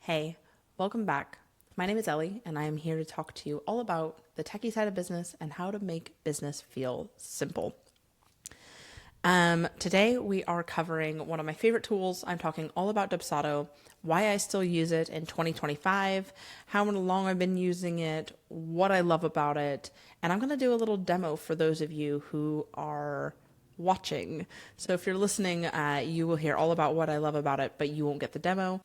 Hey, welcome back. My name is Ellie, and I am here to talk to you all about the techie side of business and how to make business feel simple. Today, we are covering one of my favorite tools. I'm talking all about Dubsado, why I still use it in 2025, how long I've been using it, what I love about it, and I'm going to do a little demo for those of you who are watching. So if you're listening, you will hear all about what I love about it, but you won't get the demo.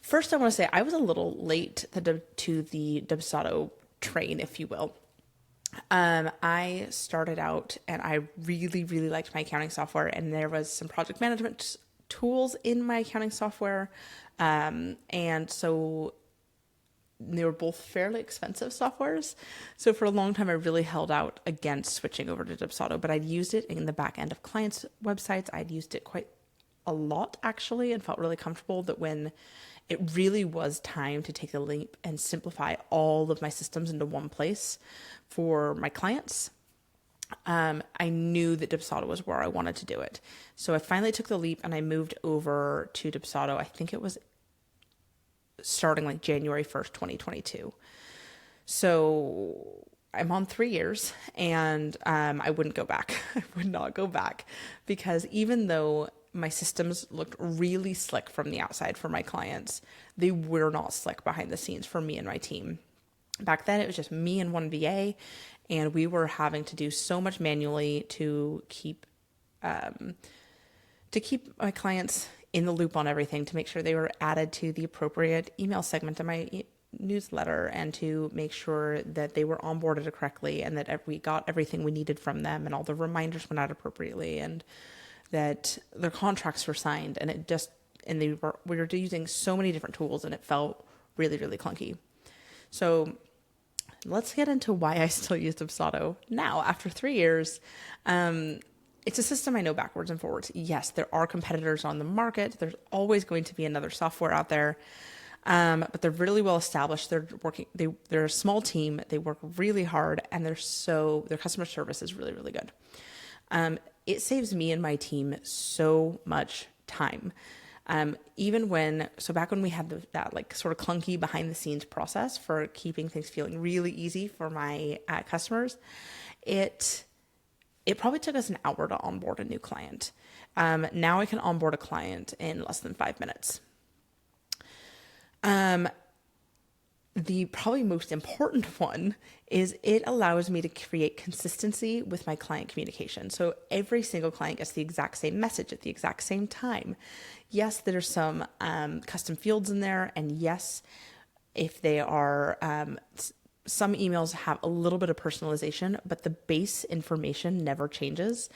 First, I want to say I was a little late to the Dubsado train, if you will. I started out and I really, really liked my accounting software, and there was some project management tools in my accounting software. And so they were both fairly expensive softwares. So for a long time, I really held out against switching over to Dubsado, but I'd used it in the back end of clients' websites. I'd used it quite a lot, actually, and felt really comfortable that when it really was time to take the leap and simplify all of my systems into one place for my clients, I knew that Dubsado was where I wanted to do it. So I finally took the leap and I moved over to Dubsado. I think it was starting like January 1st, 2022. So I'm on 3 years, and I wouldn't go back. I would not go back, because even though my systems looked really slick from the outside for my clients, they were not slick behind the scenes for me and my team. Back then, it was just me and one VA, and we were having to do so much manually to keep my clients in the loop on everything, to make sure they were added to the appropriate email segment of my newsletter, and to make sure that they were onboarded correctly, and that we got everything we needed from them, and all the reminders went out appropriately, and that their contracts were signed, and we were using so many different tools, and it felt really, really clunky. So let's get into why I still use Dubsado now after 3 years. It's a system I know backwards and forwards. Yes, there are competitors on the market. There's always going to be another software out there. But they're really well established. They're a small team. They work really hard, and their customer service is really, really good. It saves me and my team so much time. Back when we had that like sort of clunky behind the scenes process for keeping things feeling really easy for my customers, it probably took us an hour to onboard a new client. Now I can onboard a client in less than 5 minutes. The probably most important one is it allows me to create consistency with my client communication. So every single client gets the exact same message at the exact same time. Yes, there's some custom fields in there. And yes, if they are, some emails have a little bit of personalization, but the base information never changes.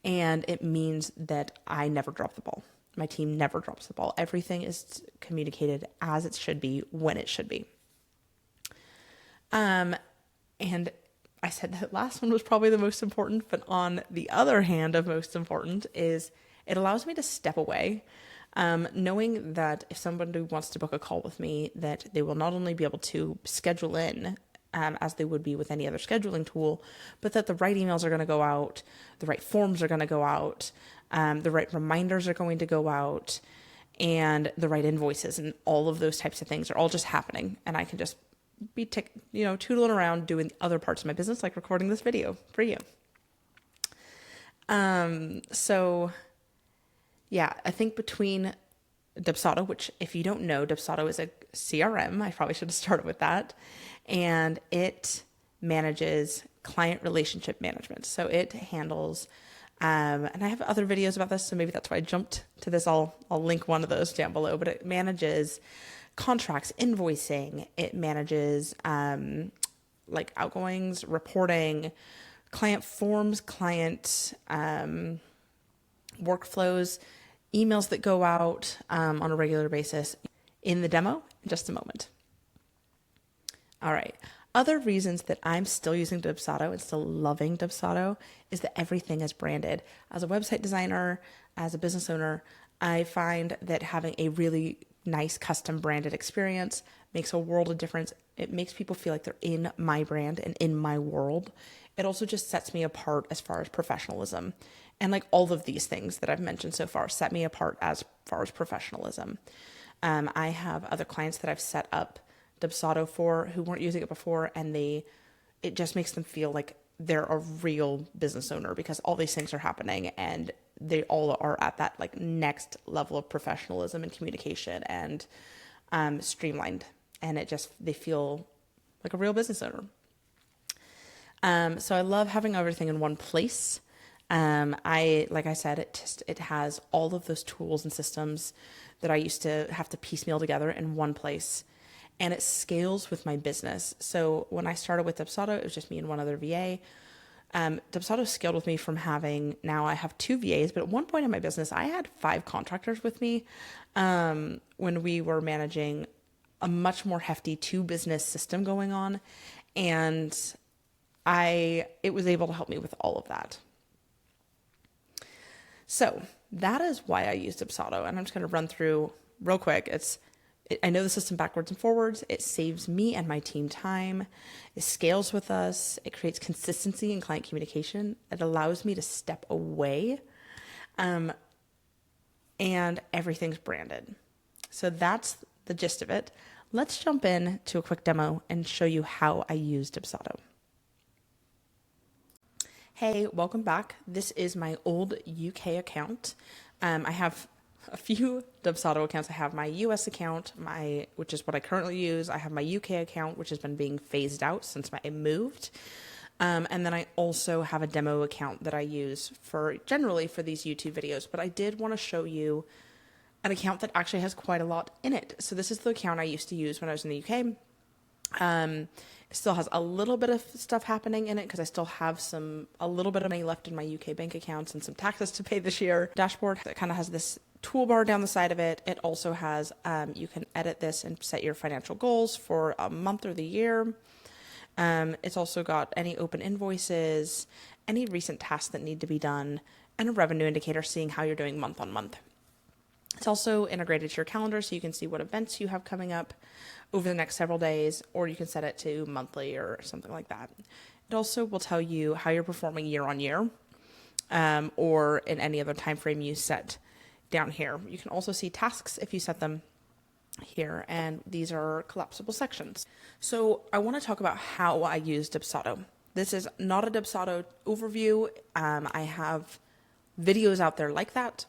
And it means that I never drop the ball. My team never drops the ball. Everything is communicated as it should be, when it should be. And I said that last one was probably the most important, but on the other hand of most important is it allows me to step away, knowing that if somebody wants to book a call with me, that they will not only be able to schedule in as they would be with any other scheduling tool, but that the right emails are going to go out, the right forms are going to go out, the right reminders are going to go out, and the right invoices and all of those types of things are all just happening. And I can just be tootling around doing other parts of my business, like recording this video for you. So yeah, I think between Dubsado, which if you don't know, Dubsado is a CRM. I probably should have started with that. And it manages client relationship management. So it handles, and I have other videos about this, so maybe that's why I jumped to this. I'll link one of those down below, but it manages contracts, invoicing. It manages like outgoings, reporting, client forms, client workflows, emails that go out on a regular basis. In the demo in just a moment. All right. Other reasons that I'm still using Dubsado and still loving Dubsado is that everything is branded. As a website designer, as a business owner, I find that having a really nice custom branded experience makes a world of difference. It makes people feel like they're in my brand and in my world. It also just sets me apart as far as professionalism. And like all of these things that I've mentioned so far set me apart as far as professionalism. I have other clients that I've set up Dubsado for who weren't using it before, and it just makes them feel like they're a real business owner because all these things are happening and they all are at that like next level of professionalism and communication and streamlined, and they feel like a real business owner. So I love having everything in one place. Like I said, it has all of those tools and systems that I used to have to piecemeal together in one place, and it scales with my business. So when I started with Dubsado, it was just me and one other VA. Dubsado scaled with me from now I have 2 VAs, but at one point in my business, I had 5 contractors with me, when we were managing a much more hefty 2-business system going on. And it was able to help me with all of that. So that is why I use Dubsado, and I'm just going to run through real quick. I know the system backwards and forwards. It saves me and my team time. It scales with us. It creates consistency in client communication. It allows me to step away, and everything's branded. So that's the gist of it. Let's jump in to a quick demo and show you how I use Dubsado. Hey, welcome back. This is my old UK account. I have a few Dubsado accounts. I have my US account, which is what I currently use. I have my UK account, which has been being phased out since I moved. And then I also have a demo account that I use generally for these YouTube videos. But I did want to show you an account that actually has quite a lot in it. So this is the account I used to use when I was in the UK. It still has a little bit of stuff happening in it because I still have a little bit of money left in my UK bank accounts and some taxes to pay this year. Dashboard that kind of has this toolbar down the side of it. It also has, you can edit this and set your financial goals for a month or the year. It's also got any open invoices, any recent tasks that need to be done, and a revenue indicator seeing how you're doing month on month. It's also integrated to your calendar so you can see what events you have coming up over the next several days, or you can set it to monthly or something like that. It also will tell you how you're performing year on year, or in any other time frame you set down here. You can also see tasks if you set them here, and these are collapsible sections. So I want to talk about how I use Dubsado. This is not a Dubsado overview. I have videos out there like that.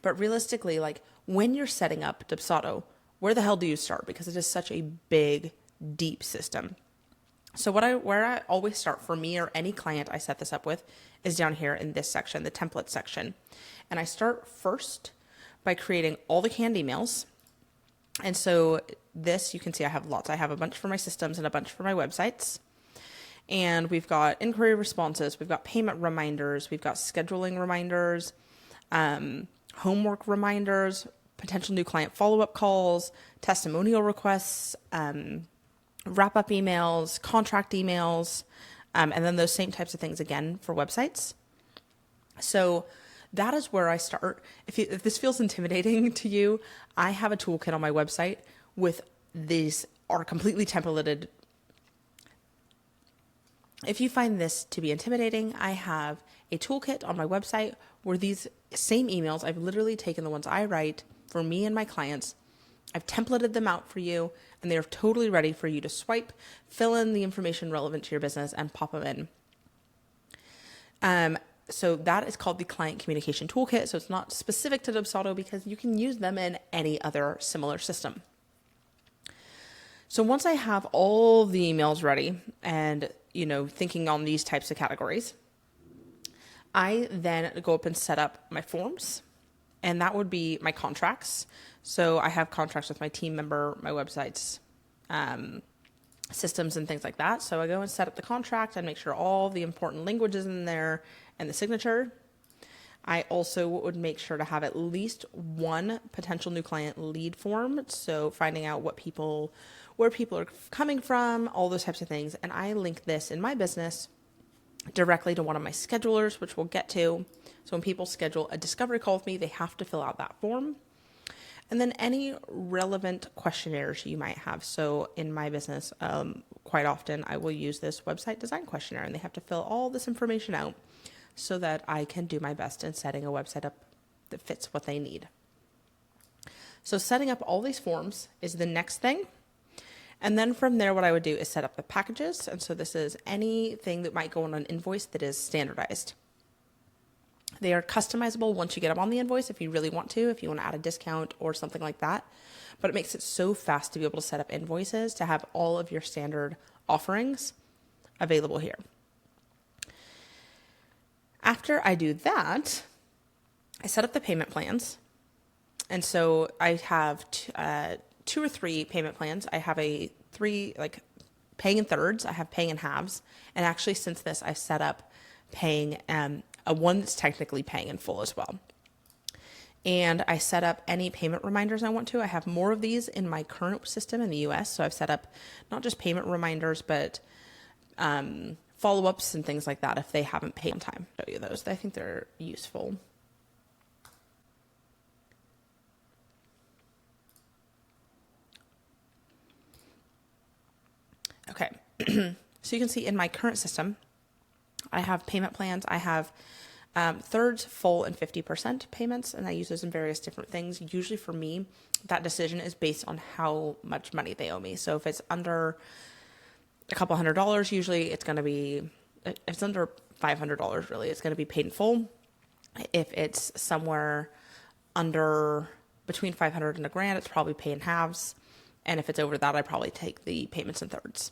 But realistically, like when you're setting up Dubsado, where the hell do you start? Because it is such a big, deep system. So where I always start for me or any client I set this up with is down here in this section, the template section. And I start first by creating all the canned emails. And so this, you can see I have lots. I have a bunch for my systems and a bunch for my websites. And we've got inquiry responses. We've got payment reminders. We've got scheduling reminders, homework reminders, potential new client follow-up calls, testimonial requests, wrap-up emails, contract emails, and then those same types of things again for websites. So that is where I start. If this feels intimidating to you, I have a toolkit on my website with these are completely templated. If you find this to be intimidating, I have a toolkit on my website where these same emails, I've literally taken the ones I write for me and my clients, I've templated them out for you, and they're totally ready for you to swipe, fill in the information relevant to your business, and pop them in. So that is called the Client Communication Toolkit. So it's not specific to Dubsado because you can use them in any other similar system. So once I have all the emails ready and, thinking on these types of categories, I then go up and set up my forms, and that would be my contracts. So I have contracts with my team member, my websites, systems and things like that. So I go and set up the contract and make sure all the important language is in there and the signature. I also would make sure to have at least one potential new client lead form. So finding out where people are coming from, all those types of things. And I link this in my business directly to one of my schedulers, which we'll get to. So when people schedule a discovery call with me, they have to fill out that form. And then any relevant questionnaires you might have. So in my business, quite often I will use this website design questionnaire, and they have to fill all this information out so that I can do my best in setting a website up that fits what they need. So setting up all these forms is the next thing. And then from there, what I would do is set up the packages. And so this is anything that might go on an invoice that is standardized. They are customizable once you get them on the invoice if you really want to, if you want to add a discount or something like that. But it makes it so fast to be able to set up invoices to have all of your standard offerings available here. After I do that, I set up the payment plans. And so I have two or three payment plans. I have three paying in thirds. I have paying in halves. And actually since this, I set up paying a one that's technically paying in full as well. And I set up any payment reminders I want to. I have more of these in my current system in the US. So I've set up not just payment reminders, but follow-ups and things like that if they haven't paid on time. I'll show you those. I think they're useful. Okay, so you can see in my current system, I have payment plans. I have thirds, full, and 50% payments, and I use those in various different things. Usually for me, that decision is based on how much money they owe me. So if it's under a couple $100, usually it's going to be, if it's under $500, really, it's going to be paid in full. If it's somewhere under between 500 and $1,000, it's probably pay in halves. And if it's over that, I probably take the payments in thirds.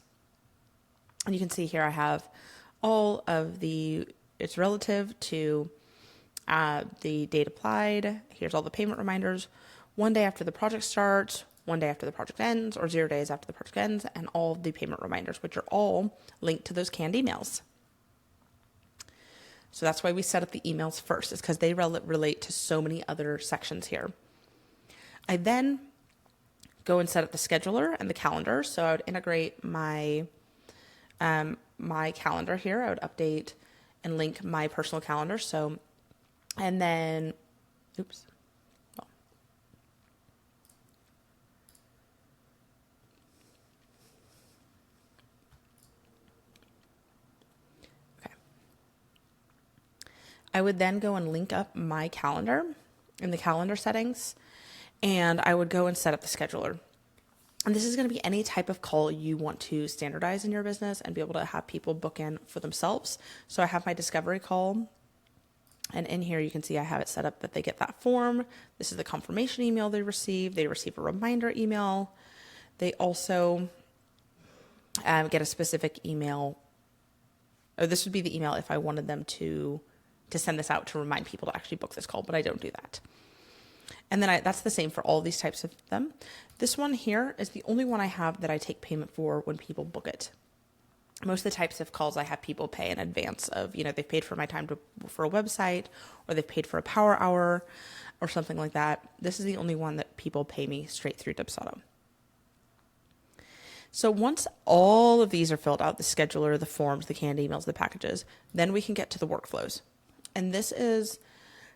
And you can see here I have all of it's relative to the date applied. Here's all the payment reminders. 1 day after the project starts, 1 day after the project ends, or 0 days after the project ends, and all of the payment reminders, which are all linked to those canned emails. So that's why we set up the emails first, is because they relate to so many other sections here. I then go and set up the scheduler and the calendar. So I would integrate my my calendar here. I would update and link my personal calendar. So, and then, oops. Oh. Okay. I would then go and link up my calendar in the calendar settings, and I would go and set up the scheduler. And this is going to be any type of call you want to standardize in your business and be able to have people book in for themselves. So I have my discovery call, and in here you can see I have it set up that they get that form. This is the confirmation email they receive. They receive a reminder email. They also get a specific email. Oh, this would be the email if I wanted them to send this out to remind people to actually book this call, but I don't do that. And then that's the same for all these types of them. This one here is the only one I have that I take payment for when people book it. Most of the types of calls I have people pay in advance of, they've paid for my time for a website, or they've paid for a power hour or something like that. This is the only one that people pay me straight through Dubsado. So once all of these are filled out, the scheduler, the forms, the canned emails, the packages, then we can get to the workflows. And this is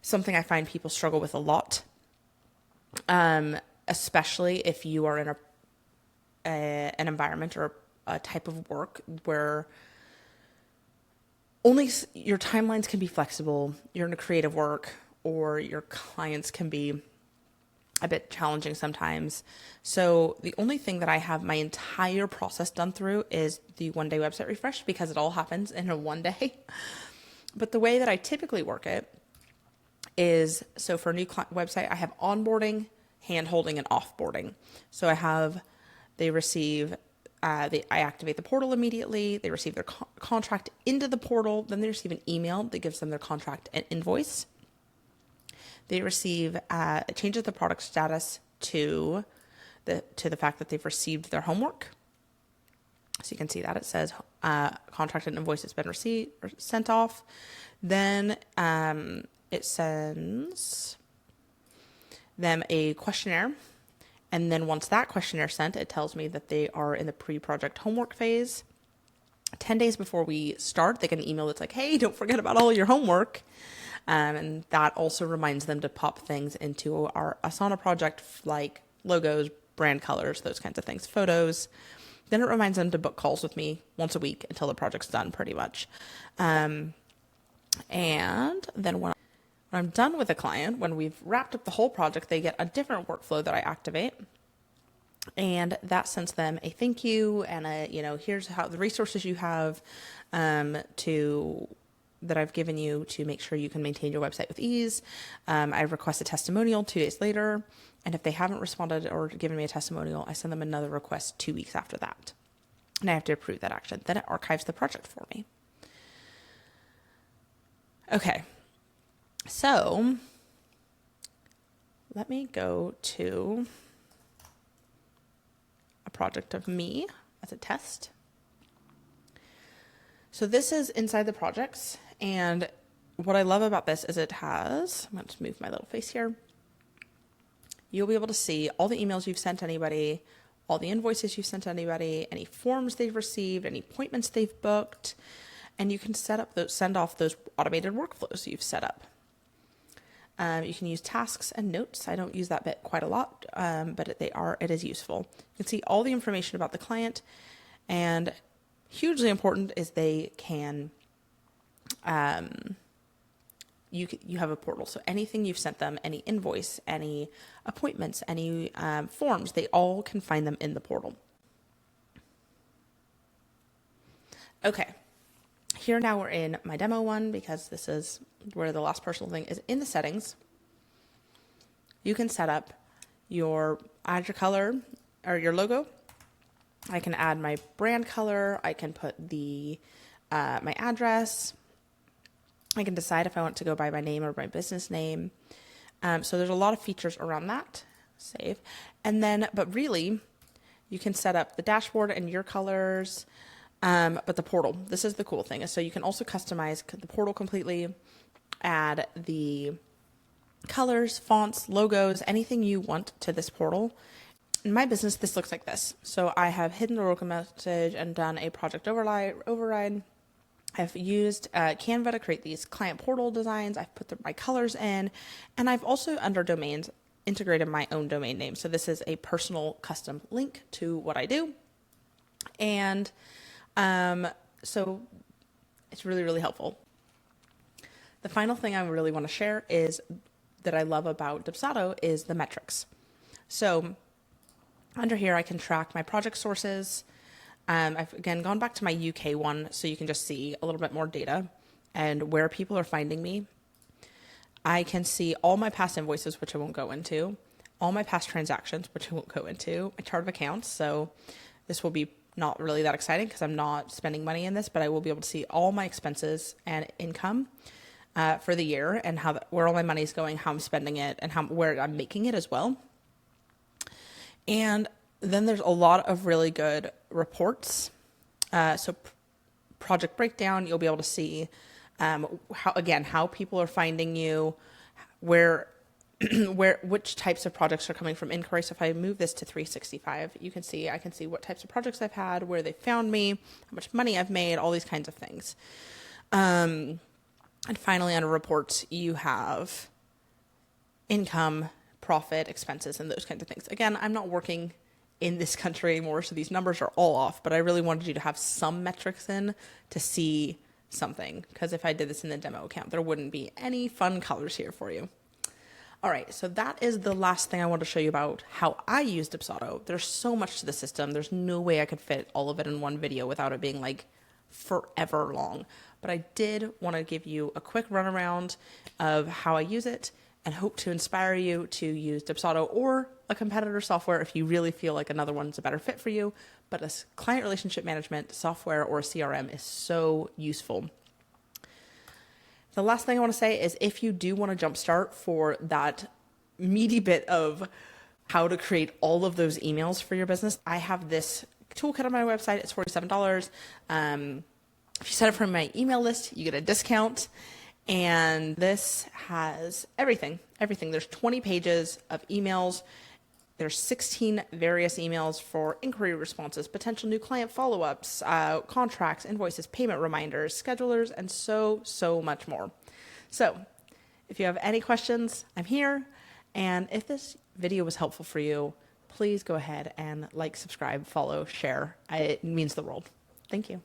something I find people struggle with a lot. Especially if you are in an environment or a type of work where only your timelines can be flexible, you're in a creative work, or your clients can be a bit challenging sometimes. So the only thing that I have my entire process done through is the 1 day website refresh, because it all happens in a 1 day. But the way that I typically work it is, so for a new website, I have onboarding, hand-holding, and offboarding. So they receive, I activate the portal immediately. They receive their contract into the portal. Then they receive an email that gives them their contract and invoice. They receive, it changes the product status to the fact that they've received their homework. So you can see that it says contract and invoice has been received or sent off. Then it sends them a questionnaire. And then once that questionnaire is sent, it tells me that they are in the pre-project homework phase. 10 days before we start, they get an email that's like, hey, don't forget about all your homework. And that also reminds them to pop things into our Asana project, like logos, brand colors, those kinds of things, photos. Then it reminds them to book calls with me once a week until the project's done, pretty much. And then When I'm done with a client, when we've wrapped up the whole project, they get a different workflow that I activate. And that sends them a thank you and here's how the resources you have that I've given you to make sure you can maintain your website with ease. I request a testimonial 2 days later. And if they haven't responded or given me a testimonial, I send them another request 2 weeks after that. And I have to approve that action. Then it archives the project for me. Okay. So let me go to a project of me as a test. So this is inside the projects. And what I love about this is I'm going to move my little face here. You'll be able to see all the emails you've sent anybody, all the invoices you've sent anybody, any forms they've received, any appointments they've booked, and you can send off those automated workflows you've set up. You can use tasks and notes. I don't use that bit quite a lot, but it is useful. You can see all the information about the client, and hugely important is they can, you have a portal. So anything you've sent them, any invoice, any appointments, any forms, they all can find them in the portal. Okay. Here now we're in my demo one because this is where the last personal thing is. In the settings, you can set up add your color or your logo. I can add my brand color. I can put my address. I can decide if I want to go by my name or my business name. So there's a lot of features around that. Save. But really, you can set up the dashboard and your colors. But the portal, this is the cool thing. So you can also customize the portal completely, add the colors, fonts, logos, anything you want to this portal. In my business, this looks like this. So I have hidden the welcome message and done a project override. I've used Canva to create these client portal designs. I've put my colors in, and I've also, under domains, integrated my own domain name. So this is a personal custom link to what I do. And so it's really, really helpful. The final thing I really want to share is that I love about Dubsado is the metrics. So under here, I can track my project sources. I've again gone back to my UK one so you can just see a little bit more data and where people are finding me. I can see all my past invoices, which I won't go into, all my past transactions, which I won't go into, my chart of accounts. So this will be not really that exciting because I'm not spending money in this, but I will be able to see all my expenses and income for the year and where all my money is going, how I'm spending it, and where I'm making it as well. And then there's a lot of really good reports. So project breakdown, you'll be able to see how people are finding you, which types of projects are coming from inquiry. So if I move this to 365, I can see what types of projects I've had, where they found me, how much money I've made, all these kinds of things. And finally, under reports, you have income, profit, expenses, and those kinds of things. Again, I'm not working in this country anymore, so these numbers are all off, but I really wanted you to have some metrics in to see something, because if I did this in the demo account, there wouldn't be any fun colors here for you. All right, so that is the last thing I want to show you about how I use Dubsado. There's so much to the system. There's no way I could fit all of it in one video without it being like forever long. But I did want to give you a quick run around of how I use it and hope to inspire you to use Dubsado or a competitor software if you really feel like another one's a better fit for you. But a client relationship management software or a CRM is so useful. The last thing I want to say is if you do want to jumpstart for that meaty bit of how to create all of those emails for your business, I have this toolkit on my website. It's $47. If you sign up for my email list, you get a discount. And this has everything. There's 20 pages of emails. There's 16 various emails for inquiry responses, potential new client follow-ups, contracts, invoices, payment reminders, schedulers, and so much more. So if you have any questions, I'm here. And if this video was helpful for you, please go ahead and like, subscribe, follow, share. It means the world. Thank you.